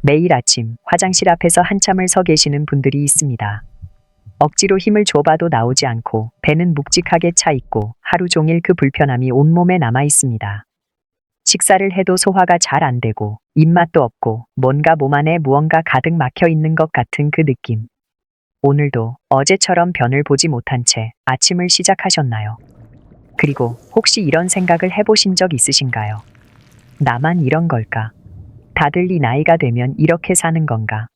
매일 아침 화장실 앞에서 한참을 서 계시는 분들이 있습니다. 억지로 힘을 줘봐도 나오지 않고 배는 묵직하게 차 있고 하루 종일 그 불편함이 온몸에 남아 있습니다. 식사를 해도 소화가 잘 안 되고 입맛도 없고 뭔가 몸 안에 무언가 가득 막혀 있는 것 같은 그 느낌. 오늘도 어제처럼 변을 보지 못한 채 아침을 시작하셨나요? 그리고 혹시 이런 생각을 해보신 적 있으신가요? 나만 이런 걸까? 다들 이 나이가 되면 이렇게 사는 건가?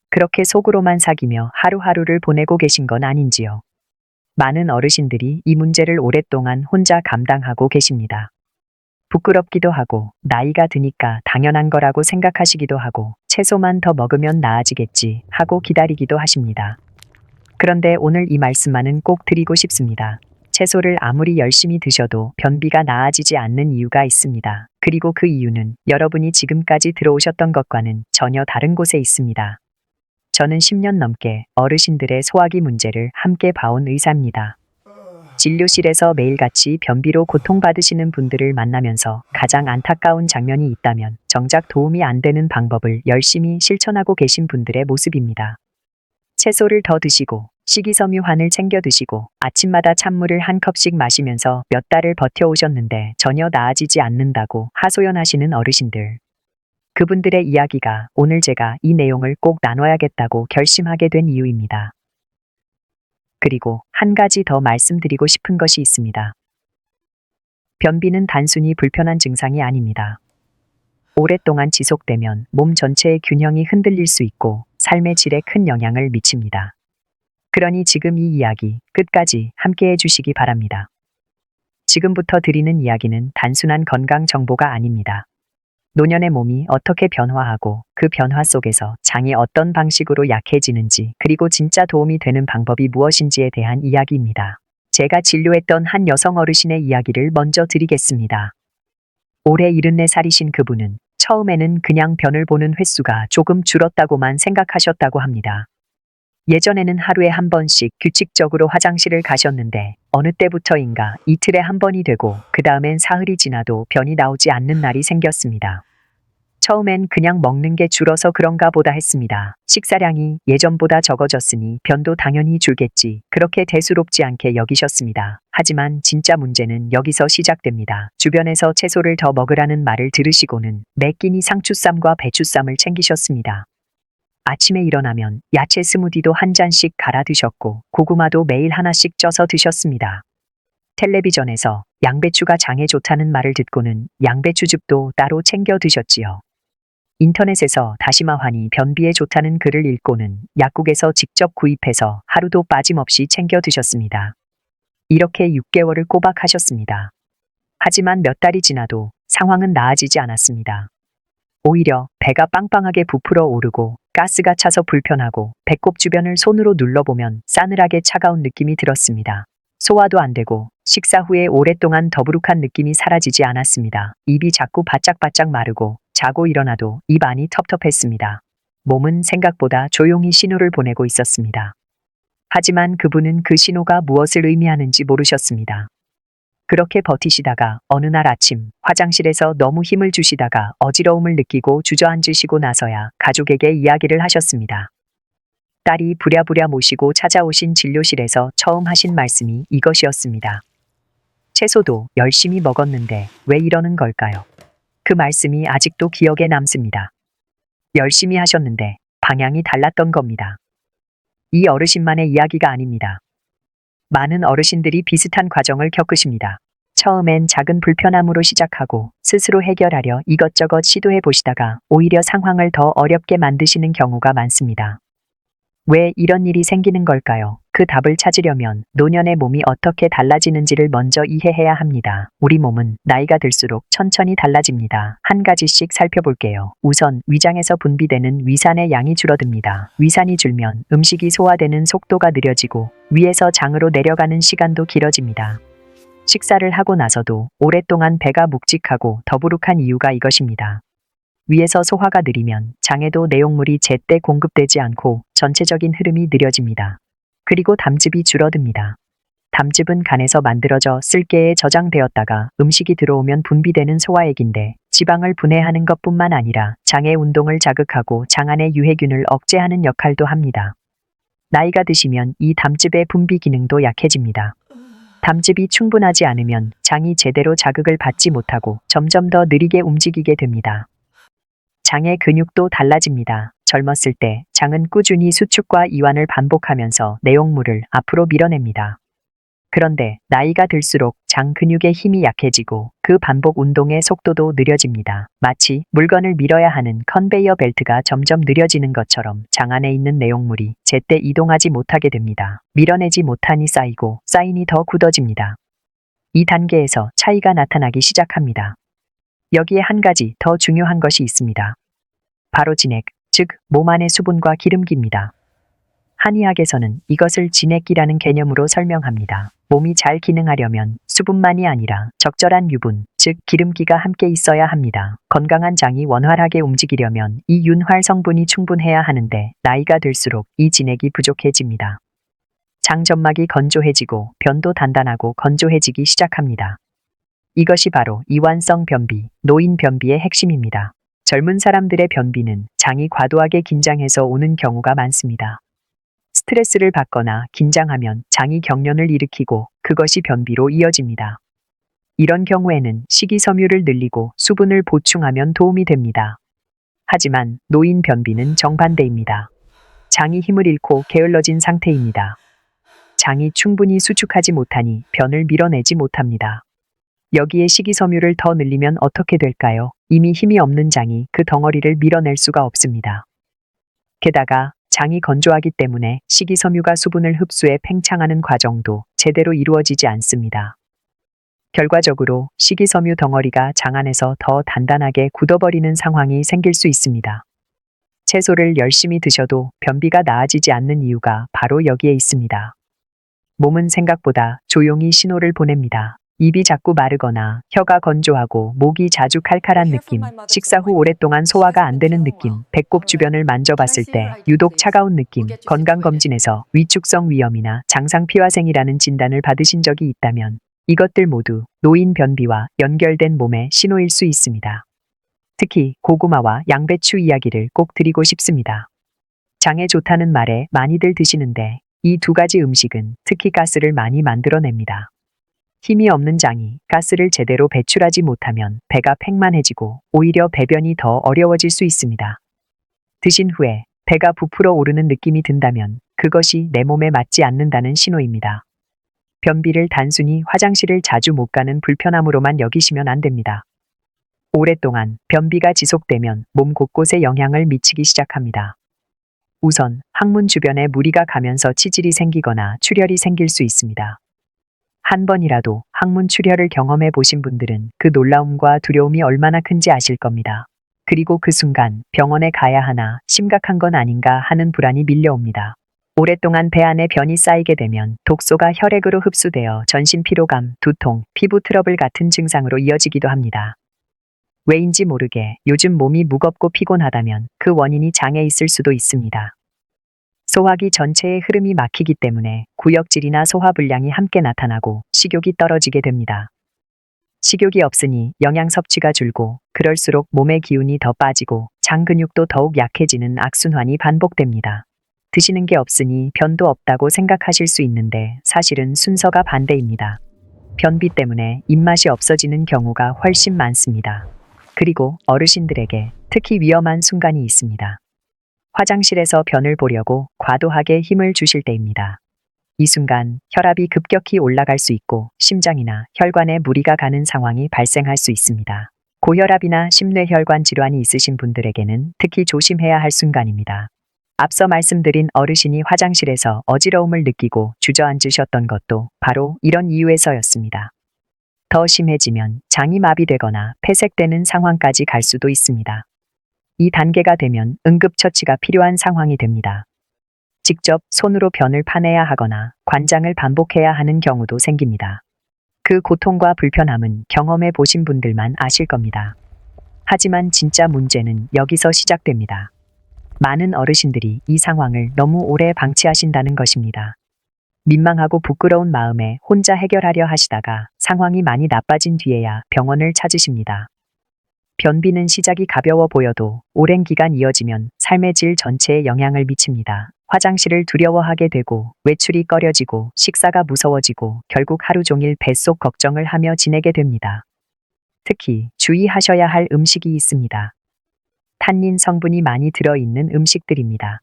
그렇게 속으로만 사귀며 하루하루를 보내고 계신 건 아닌지요? 많은 어르신들이 이 문제를 오랫동안 혼자 감당하고 계십니다. 부끄럽기도 하고 나이가 드니까 당연한 거라고 생각하시기도 하고 채소만 더 먹으면 나아지겠지 하고 기다리기도 하십니다. 그런데 오늘 이 말씀만은 꼭 드리고 싶습니다. 채소를 아무리 열심히 드셔도 변비가 나아지지 않는 이유가 있습니다. 그리고 그 이유는 여러분이 지금까지 들어오셨던 것과는 전혀 다른 곳에 있습니다. 저는 10년 넘게 어르신들의 소화기 문제를 함께 봐온 의사입니다. 진료실에서 매일같이 변비로 고통받으시는 분들을 만나면서 가장 안타까운 장면이 있다면 정작 도움이 안 되는 방법을 열심히 실천하고 계신 분들의 모습입니다. 채소를 더 드시고 식이섬유환을 챙겨 드시고 아침마다 찬물을 한 컵씩 마시면서 몇 달을 버텨오셨는데 전혀 나아지지 않는다고 하소연하시는 어르신들. 그분들의 이야기가 오늘 제가 이 내용을 꼭 나눠야겠다고 결심하게 된 이유입니다. 그리고 한 가지 더 말씀드리고 싶은 것이 있습니다. 변비는 단순히 불편한 증상이 아닙니다. 오랫동안 지속되면 몸 전체의 균형이 흔들릴 수 있고 삶의 질에 큰 영향을 미칩니다. 그러니 지금 이 이야기 끝까지 함께 해주시기 바랍니다. 지금부터 드리는 이야기는 단순한 건강 정보가 아닙니다. 노년의 몸이 어떻게 변화하고 그 변화 속에서 장이 어떤 방식으로 약해지는지 그리고 진짜 도움이 되는 방법이 무엇인지에 대한 이야기입니다. 제가 진료했던 한 여성 어르신의 이야기를 먼저 드리겠습니다. 올해 74살이신 그분은 처음에는 그냥 변을 보는 횟수가 조금 줄었다고만 생각하셨다고 합니다. 예전에는 하루에 한 번씩 규칙적으로 화장실을 가셨는데 어느 때부터인가 이틀에 한 번이 되고 그 다음엔 사흘이 지나도 변이 나오지 않는 날이 생겼습니다. 처음엔 그냥 먹는 게 줄어서 그런가 보다 했습니다. 식사량이 예전보다 적어졌으니 변도 당연히 줄겠지. 그렇게 대수롭지 않게 여기셨습니다. 하지만 진짜 문제는 여기서 시작됩니다. 주변에서 채소를 더 먹으라는 말을 들으시고는 매 끼니 상추쌈과 배추쌈을 챙기셨습니다. 아침에 일어나면 야채 스무디도 한 잔씩 갈아 드셨고 고구마도 매일 하나씩 쪄서 드셨습니다. 텔레비전에서 양배추가 장에 좋다는 말을 듣고는 양배추즙도 따로 챙겨 드셨지요. 인터넷에서 다시마환이 변비에 좋다는 글을 읽고는 약국에서 직접 구입해서 하루도 빠짐없이 챙겨 드셨습니다. 이렇게 6개월을 꼬박 하셨습니다. 하지만 몇 달이 지나도 상황은 나아지지 않았습니다. 오히려 배가 빵빵하게 부풀어 오르고 가스가 차서 불편하고 배꼽 주변을 손으로 눌러보면 싸늘하게 차가운 느낌이 들었습니다. 소화도 안 되고 식사 후에 오랫동안 더부룩한 느낌이 사라지지 않았습니다. 입이 자꾸 바짝바짝 마르고 자고 일어나도 입 안이 텁텁했습니다. 몸은 생각보다 조용히 신호를 보내고 있었습니다. 하지만 그분은 그 신호가 무엇을 의미하는지 모르셨습니다. 그렇게 버티시다가 어느 날 아침 화장실에서 너무 힘을 주시다가 어지러움을 느끼고 주저앉으시고 나서야 가족에게 이야기를 하셨습니다. 딸이 부랴부랴 모시고 찾아오신 진료실에서 처음 하신 말씀이 이것이었습니다. 채소도 열심히 먹었는데 왜 이러는 걸까요? 그 말씀이 아직도 기억에 남습니다. 열심히 하셨는데 방향이 달랐던 겁니다. 이 어르신만의 이야기가 아닙니다. 많은 어르신들이 비슷한 과정을 겪으십니다. 처음엔 작은 불편함으로 시작하고 스스로 해결하려 이것저것 시도해 보시다가 오히려 상황을 더 어렵게 만드시는 경우가 많습니다. 왜 이런 일이 생기는 걸까요? 그 답을 찾으려면 노년의 몸이 어떻게 달라지는지를 먼저 이해해야 합니다. 우리 몸은 나이가 들수록 천천히 달라집니다. 한 가지씩 살펴볼게요. 우선 위장에서 분비되는 위산의 양이 줄어듭니다. 위산이 줄면 음식이 소화되는 속도가 느려지고 위에서 장으로 내려가는 시간도 길어집니다. 식사를 하고 나서도 오랫동안 배가 묵직하고 더부룩한 이유가 이것입니다. 위에서 소화가 느리면 장에도 내용물이 제때 공급되지 않고 전체적인 흐름이 느려집니다. 그리고 담즙이 줄어듭니다. 담즙은 간에서 만들어져 쓸개에 저장되었다가 음식이 들어오면 분비되는 소화액인데 지방을 분해하는 것뿐만 아니라 장의 운동을 자극하고 장 안의 유해균을 억제하는 역할도 합니다. 나이가 드시면 이 담즙의 분비 기능도 약해집니다. 담즙이 충분하지 않으면 장이 제대로 자극을 받지 못하고 점점 더 느리게 움직이게 됩니다. 장의 근육도 달라집니다. 젊었을 때 장은 꾸준히 수축과 이완을 반복하면서 내용물을 앞으로 밀어냅니다. 그런데 나이가 들수록 장 근육의 힘이 약해지고 그 반복 운동의 속도도 느려집니다. 마치 물건을 밀어야 하는 컨베이어 벨트가 점점 느려지는 것처럼 장 안에 있는 내용물이 제때 이동하지 못하게 됩니다. 밀어내지 못하니 쌓이니 더 굳어집니다. 이 단계에서 차이가 나타나기 시작합니다. 여기에 한 가지 더 중요한 것이 있습니다. 바로 진액, 즉 몸 안의 수분과 기름기입니다. 한의학에서는 이것을 진액기라는 개념으로 설명합니다. 몸이 잘 기능하려면 수분만이 아니라 적절한 유분, 즉 기름기가 함께 있어야 합니다. 건강한 장이 원활하게 움직이려면 이 윤활 성분이 충분해야 하는데 나이가 들수록 이 진액이 부족해집니다. 장 점막이 건조해지고 변도 단단하고 건조해지기 시작합니다. 이것이 바로 이완성 변비, 노인 변비의 핵심입니다. 젊은 사람들의 변비는 장이 과도하게 긴장해서 오는 경우가 많습니다. 스트레스를 받거나 긴장하면 장이 경련을 일으키고 그것이 변비로 이어집니다. 이런 경우에는 식이섬유를 늘리고 수분을 보충하면 도움이 됩니다. 하지만 노인 변비는 정반대입니다. 장이 힘을 잃고 게을러진 상태입니다. 장이 충분히 수축하지 못하니 변을 밀어내지 못합니다. 여기에 식이섬유를 더 늘리면 어떻게 될까요? 이미 힘이 없는 장이 그 덩어리를 밀어낼 수가 없습니다. 게다가 장이 건조하기 때문에 식이섬유가 수분을 흡수해 팽창하는 과정도 제대로 이루어지지 않습니다. 결과적으로 식이섬유 덩어리가 장 안에서 더 단단하게 굳어버리는 상황이 생길 수 있습니다. 채소를 열심히 드셔도 변비가 나아지지 않는 이유가 바로 여기에 있습니다. 몸은 생각보다 조용히 신호를 보냅니다. 입이 자꾸 마르거나 혀가 건조하고 목이 자주 칼칼한 느낌, 식사 후 오랫동안 소화가 안 되는 느낌, 배꼽 주변을 만져봤을 때 유독 차가운 느낌, 건강검진에서 위축성 위염이나 장상피화생이라는 진단을 받으신 적이 있다면 이것들 모두 노인 변비와 연결된 몸의 신호일 수 있습니다. 특히 고구마와 양배추 이야기를 꼭 드리고 싶습니다. 장에 좋다는 말에 많이들 드시는데 이 두 가지 음식은 특히 가스를 많이 만들어냅니다. 힘이 없는 장이 가스를 제대로 배출하지 못하면 배가 팽만해지고 오히려 배변이 더 어려워질 수 있습니다. 드신 후에 배가 부풀어 오르는 느낌이 든다면 그것이 내 몸에 맞지 않는다는 신호입니다. 변비를 단순히 화장실을 자주 못 가는 불편함으로만 여기시면 안 됩니다. 오랫동안 변비가 지속되면 몸 곳곳에 영향을 미치기 시작합니다. 우선 항문 주변에 무리가 가면서 치질이 생기거나 출혈이 생길 수 있습니다. 한 번이라도 항문 출혈을 경험해 보신 분들은 그 놀라움과 두려움이 얼마나 큰지 아실 겁니다. 그리고 그 순간 병원에 가야 하나, 심각한 건 아닌가 하는 불안이 밀려옵니다. 오랫동안 배 안에 변이 쌓이게 되면 독소가 혈액으로 흡수되어 전신 피로감, 두통, 피부 트러블 같은 증상으로 이어지기도 합니다. 왜인지 모르게 요즘 몸이 무겁고 피곤하다면 그 원인이 장에 있을 수도 있습니다. 소화기 전체의 흐름이 막히기 때문에 구역질이나 소화불량이 함께 나타나고 식욕이 떨어지게 됩니다. 식욕이 없으니 영양 섭취가 줄고 그럴수록 몸의 기운이 더 빠지고 장 근육도 더욱 약해지는 악순환이 반복됩니다. 드시는 게 없으니 변도 없다고 생각하실 수 있는데 사실은 순서가 반대입니다. 변비 때문에 입맛이 없어지는 경우가 훨씬 많습니다. 그리고 어르신들에게 특히 위험한 순간이 있습니다. 화장실에서 변을 보려고 과도하게 힘을 주실 때입니다. 이 순간 혈압이 급격히 올라갈 수 있고 심장이나 혈관에 무리가 가는 상황이 발생할 수 있습니다. 고혈압이나 심뇌혈관 질환이 있으신 분들에게는 특히 조심해야 할 순간입니다. 앞서 말씀드린 어르신이 화장실에서 어지러움을 느끼고 주저앉으셨던 것도 바로 이런 이유에서였습니다. 더 심해지면 장이 마비되거나 폐색되는 상황까지 갈 수도 있습니다. 이 단계가 되면 응급처치가 필요한 상황이 됩니다. 직접 손으로 변을 파내야 하거나 관장을 반복해야 하는 경우도 생깁니다. 그 고통과 불편함은 경험해 보신 분들만 아실 겁니다. 하지만 진짜 문제는 여기서 시작됩니다. 많은 어르신들이 이 상황을 너무 오래 방치하신다는 것입니다. 민망하고 부끄러운 마음에 혼자 해결하려 하시다가 상황이 많이 나빠진 뒤에야 병원을 찾으십니다. 변비는 시작이 가벼워 보여도 오랜 기간 이어지면 삶의 질 전체에 영향을 미칩니다. 화장실을 두려워하게 되고 외출이 꺼려지고 식사가 무서워지고 결국 하루 종일 뱃속 걱정을 하며 지내게 됩니다. 특히 주의하셔야 할 음식이 있습니다. 탄닌 성분이 많이 들어있는 음식들입니다.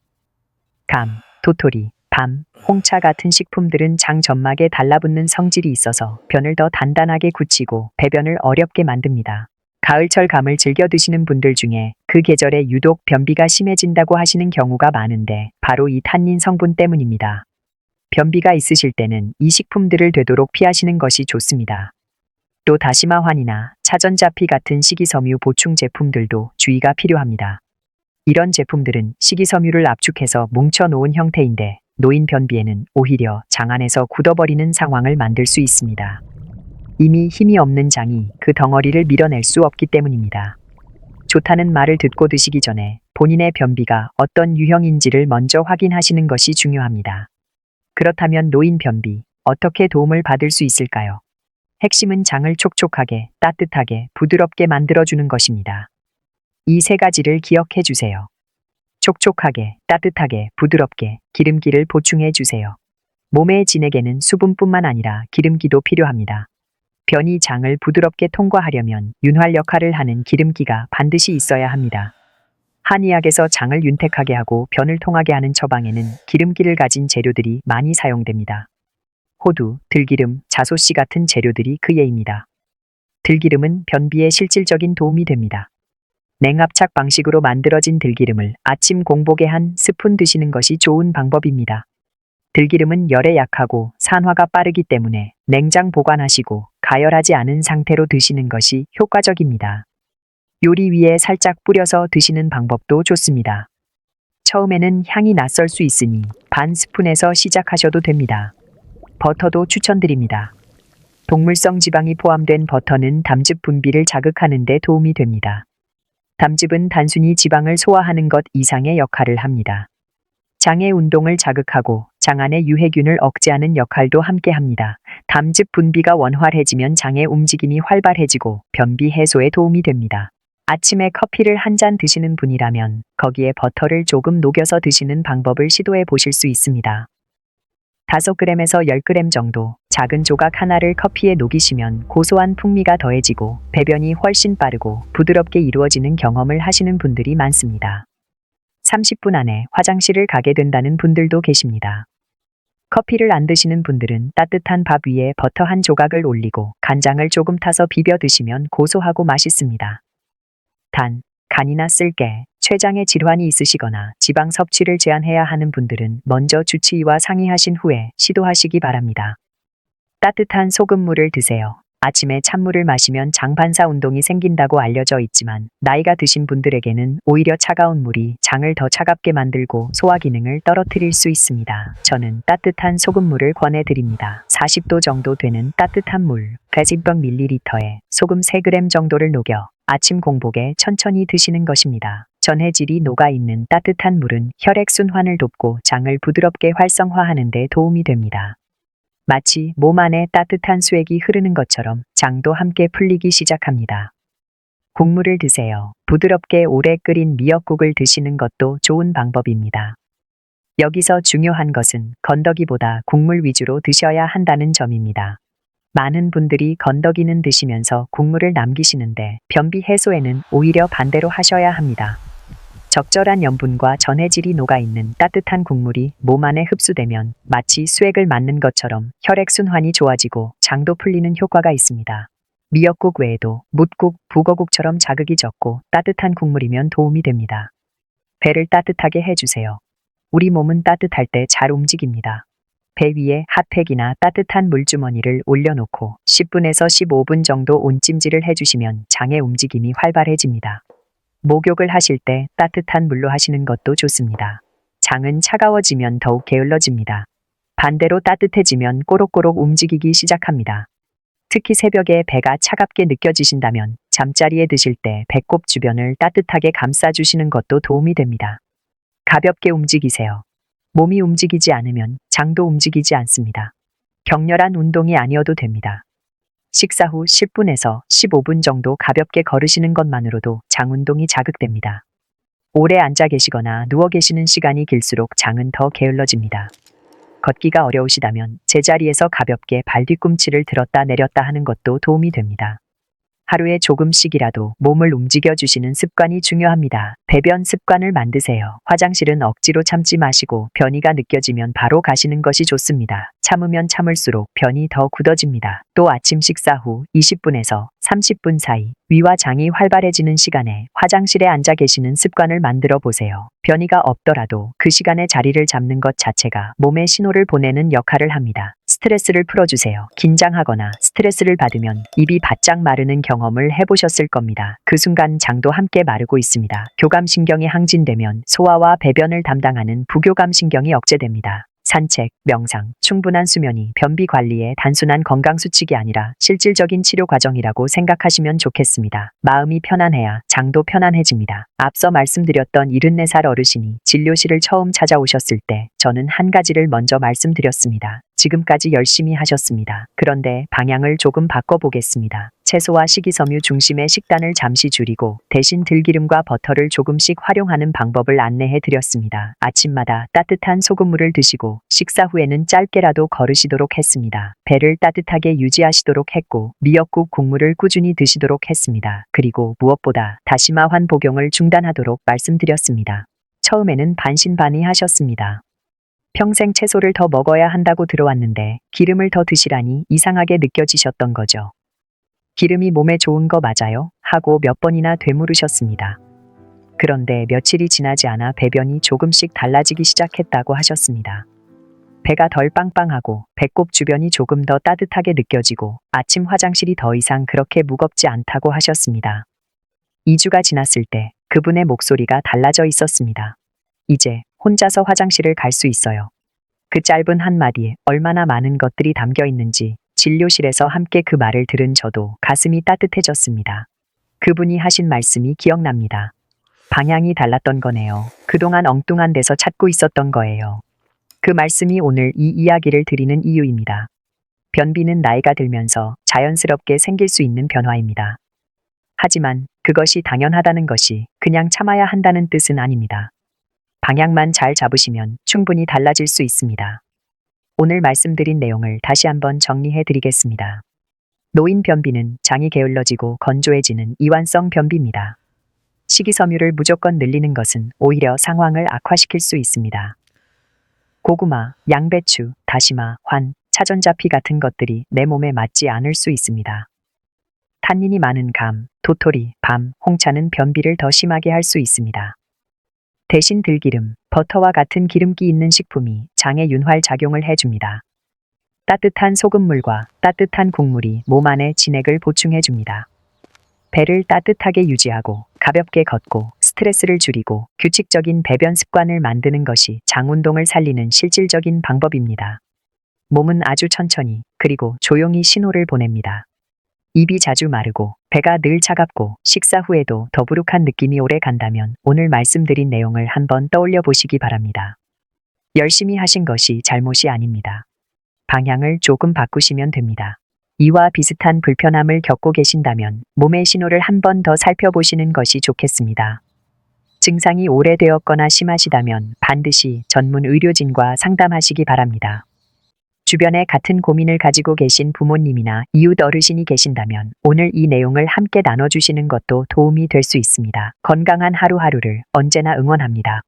감, 도토리, 밤, 홍차 같은 식품들은 장 점막에 달라붙는 성질이 있어서 변을 더 단단하게 굳히고 배변을 어렵게 만듭니다. 가을철 감을 즐겨 드시는 분들 중에 그 계절에 유독 변비가 심해진다고 하시는 경우가 많은데 바로 이 탄닌 성분 때문입니다. 변비가 있으실 때는 이 식품들을 되도록 피하시는 것이 좋습니다. 또 다시마 환이나 차전자피 같은 식이섬유 보충 제품들도 주의가 필요합니다. 이런 제품들은 식이섬유를 압축해서 뭉쳐놓은 형태인데 노인 변비에는 오히려 장 안에서 굳어버리는 상황을 만들 수 있습니다. 이미 힘이 없는 장이 그 덩어리를 밀어낼 수 없기 때문입니다. 좋다는 말을 듣고 드시기 전에 본인의 변비가 어떤 유형인지를 먼저 확인하시는 것이 중요합니다. 그렇다면 노인 변비, 어떻게 도움을 받을 수 있을까요? 핵심은 장을 촉촉하게, 따뜻하게, 부드럽게 만들어주는 것입니다. 이 세 가지를 기억해 주세요. 촉촉하게, 따뜻하게, 부드럽게 기름기를 보충해 주세요. 몸의 진액에는 수분뿐만 아니라 기름기도 필요합니다. 변이 장을 부드럽게 통과하려면 윤활 역할을 하는 기름기가 반드시 있어야 합니다. 한의학에서 장을 윤택하게 하고 변을 통하게 하는 처방에는 기름기를 가진 재료들이 많이 사용됩니다. 호두, 들기름, 자소씨 같은 재료들이 그 예입니다. 들기름은 변비에 실질적인 도움이 됩니다. 냉압착 방식으로 만들어진 들기름을 아침 공복에 한 스푼 드시는 것이 좋은 방법입니다. 들기름은 열에 약하고 산화가 빠르기 때문에 냉장 보관하시고 가열하지 않은 상태로 드시는 것이 효과적입니다. 요리 위에 살짝 뿌려서 드시는 방법도 좋습니다. 처음에는 향이 낯설 수 있으니 반 스푼에서 시작하셔도 됩니다. 버터도 추천드립니다. 동물성 지방이 포함된 버터는 담즙 분비를 자극하는 데 도움이 됩니다. 담즙은 단순히 지방을 소화하는 것 이상의 역할을 합니다. 장의 운동을 자극하고 장 안의 유해균을 억제하는 역할도 함께 합니다. 담즙 분비가 원활해지면 장의 움직임이 활발해지고 변비 해소에 도움이 됩니다. 아침에 커피를 한 잔 드시는 분이라면 거기에 버터를 조금 녹여서 드시는 방법을 시도해 보실 수 있습니다. 5g에서 10g 정도 작은 조각 하나를 커피에 녹이시면 고소한 풍미가 더해지고 배변이 훨씬 빠르고 부드럽게 이루어지는 경험을 하시는 분들이 많습니다. 30분 안에 화장실을 가게 된다는 분들도 계십니다. 커피를 안 드시는 분들은 따뜻한 밥 위에 버터 한 조각을 올리고 간장을 조금 타서 비벼 드시면 고소하고 맛있습니다. 단, 간이나 쓸개, 췌장에 질환이 있으시거나 지방 섭취를 제한해야 하는 분들은 먼저 주치의와 상의하신 후에 시도하시기 바랍니다. 따뜻한 소금물을 드세요. 아침에 찬물을 마시면 장반사 운동이 생긴다고 알려져 있지만 나이가 드신 분들에게는 오히려 차가운 물이 장을 더 차갑게 만들고 소화 기능을 떨어뜨릴 수 있습니다. 저는 따뜻한 소금물을 권해드립니다. 40도 정도 되는 따뜻한 물 120ml에 소금 3g 정도를 녹여 아침 공복에 천천히 드시는 것입니다. 전해질이 녹아있는 따뜻한 물은 혈액순환을 돕고 장을 부드럽게 활성화하는 데 도움이 됩니다. 마치 몸 안에 따뜻한 수액이 흐르는 것처럼 장도 함께 풀리기 시작합니다. 국물을 드세요. 부드럽게 오래 끓인 미역국을 드시는 것도 좋은 방법입니다. 여기서 중요한 것은 건더기보다 국물 위주로 드셔야 한다는 점입니다. 많은 분들이 건더기는 드시면서 국물을 남기시는데 변비 해소에는 오히려 반대로 하셔야 합니다. 적절한 염분과 전해질이 녹아있는 따뜻한 국물이 몸 안에 흡수되면 마치 수액을 맞는 것처럼 혈액순환이 좋아지고 장도 풀리는 효과가 있습니다. 미역국 외에도 뭇국, 북어국처럼 자극이 적고 따뜻한 국물이면 도움이 됩니다. 배를 따뜻하게 해주세요. 우리 몸은 따뜻할 때 잘 움직입니다. 배 위에 핫팩이나 따뜻한 물주머니를 올려놓고 10분에서 15분 정도 온찜질을 해주시면 장의 움직임이 활발해집니다. 목욕을 하실 때 따뜻한 물로 하시는 것도 좋습니다. 장은 차가워지면 더욱 게을러집니다. 반대로 따뜻해지면 꼬록꼬록 움직이기 시작합니다. 특히 새벽에 배가 차갑게 느껴지신다면 잠자리에 드실 때 배꼽 주변을 따뜻하게 감싸주시는 것도 도움이 됩니다. 가볍게 움직이세요. 몸이 움직이지 않으면 장도 움직이지 않습니다. 격렬한 운동이 아니어도 됩니다. 식사 후 10분에서 15분 정도 가볍게 걸으시는 것만으로도 장 운동이 자극됩니다. 오래 앉아 계시거나 누워 계시는 시간이 길수록 장은 더 게을러집니다. 걷기가 어려우시다면 제자리에서 가볍게 발 뒤꿈치를 들었다 내렸다 하는 것도 도움이 됩니다. 하루에 조금씩이라도 몸을 움직여주시는 습관이 중요합니다. 배변 습관을 만드세요. 화장실은 억지로 참지 마시고 변이가 느껴지면 바로 가시는 것이 좋습니다. 참으면 참을수록 변이 더 굳어집니다. 또 아침 식사 후 20분에서 30분 사이 위와 장이 활발해지는 시간에 화장실에 앉아 계시는 습관을 만들어 보세요. 변이가 없더라도 그 시간에 자리를 잡는 것 자체가 몸에 신호를 보내는 역할을 합니다. 스트레스를 풀어주세요. 긴장하거나 스트레스를 받으면 입이 바짝 마르는 경험을 해보셨을 겁니다. 그 순간 장도 함께 마르고 있습니다. 교감신경이 항진되면 소화와 배변을 담당하는 부교감신경이 억제됩니다. 산책, 명상, 충분한 수면이 변비 관리의 단순한 건강 수칙이 아니라 실질적인 치료 과정이라고 생각하시면 좋겠습니다. 마음이 편안해야 장도 편안해집니다. 앞서 말씀드렸던 74살 어르신이 진료실을 처음 찾아오셨을 때 저는 한 가지를 먼저 말씀드렸습니다. 지금까지 열심히 하셨습니다. 그런데 방향을 조금 바꿔보겠습니다. 채소와 식이섬유 중심의 식단을 잠시 줄이고 대신 들기름과 버터를 조금씩 활용하는 방법을 안내해 드렸습니다. 아침마다 따뜻한 소금물을 드시고 식사 후에는 짧게라도 걸으시도록 했습니다. 배를 따뜻하게 유지하시도록 했고 미역국 국물을 꾸준히 드시도록 했습니다. 그리고 무엇보다 다시마 복용을 중단하도록 말씀드렸습니다. 처음에는 반신반의하셨습니다. 평생 채소를 더 먹어야 한다고 들어왔는데 기름을 더 드시라니 이상하게 느껴지셨던 거죠. 기름이 몸에 좋은 거 맞아요? 하고 몇 번이나 되물으셨습니다. 그런데 며칠이 지나지 않아 배변이 조금씩 달라지기 시작했다고 하셨습니다. 배가 덜 빵빵하고 배꼽 주변이 조금 더 따뜻하게 느껴지고 아침 화장실이 더 이상 그렇게 무겁지 않다고 하셨습니다. 2주가 지났을 때 그분의 목소리가 달라져 있었습니다. 이제 혼자서 화장실을 갈 수 있어요. 그 짧은 한마디에 얼마나 많은 것들이 담겨 있는지 진료실에서 함께 그 말을 들은 저도 가슴이 따뜻해졌습니다. 그분이 하신 말씀이 기억납니다. 방향이 달랐던 거네요. 그동안 엉뚱한 데서 찾고 있었던 거예요. 그 말씀이 오늘 이 이야기를 드리는 이유입니다. 변비는 나이가 들면서 자연스럽게 생길 수 있는 변화입니다. 하지만 그것이 당연하다는 것이 그냥 참아야 한다는 뜻은 아닙니다. 방향만 잘 잡으시면 충분히 달라질 수 있습니다. 오늘 말씀드린 내용을 다시 한번 정리해 드리겠습니다. 노인 변비는 장이 게을러지고 건조해지는 이완성 변비입니다. 식이섬유를 무조건 늘리는 것은 오히려 상황을 악화시킬 수 있습니다. 고구마, 양배추, 다시마, 차전자피 같은 것들이 내 몸에 맞지 않을 수 있습니다. 탄닌이 많은 감, 도토리, 밤, 홍차는 변비를 더 심하게 할 수 있습니다. 대신 들기름, 버터와 같은 기름기 있는 식품이 장에 윤활 작용을 해줍니다. 따뜻한 소금물과 따뜻한 국물이 몸 안에 진액을 보충해줍니다. 배를 따뜻하게 유지하고 가볍게 걷고 스트레스를 줄이고 규칙적인 배변 습관을 만드는 것이 장 운동을 살리는 실질적인 방법입니다. 몸은 아주 천천히 그리고 조용히 신호를 보냅니다. 입이 자주 마르고 배가 늘 차갑고 식사 후에도 더부룩한 느낌이 오래 간다면 오늘 말씀드린 내용을 한번 떠올려 보시기 바랍니다. 열심히 하신 것이 잘못이 아닙니다. 방향을 조금 바꾸시면 됩니다. 이와 비슷한 불편함을 겪고 계신다면 몸의 신호를 한 번 더 살펴보시는 것이 좋겠습니다. 증상이 오래되었거나 심하시다면 반드시 전문 의료진과 상담하시기 바랍니다. 주변에 같은 고민을 가지고 계신 부모님이나 이웃 어르신이 계신다면 오늘 이 내용을 함께 나눠주시는 것도 도움이 될 수 있습니다. 건강한 하루하루를 언제나 응원합니다.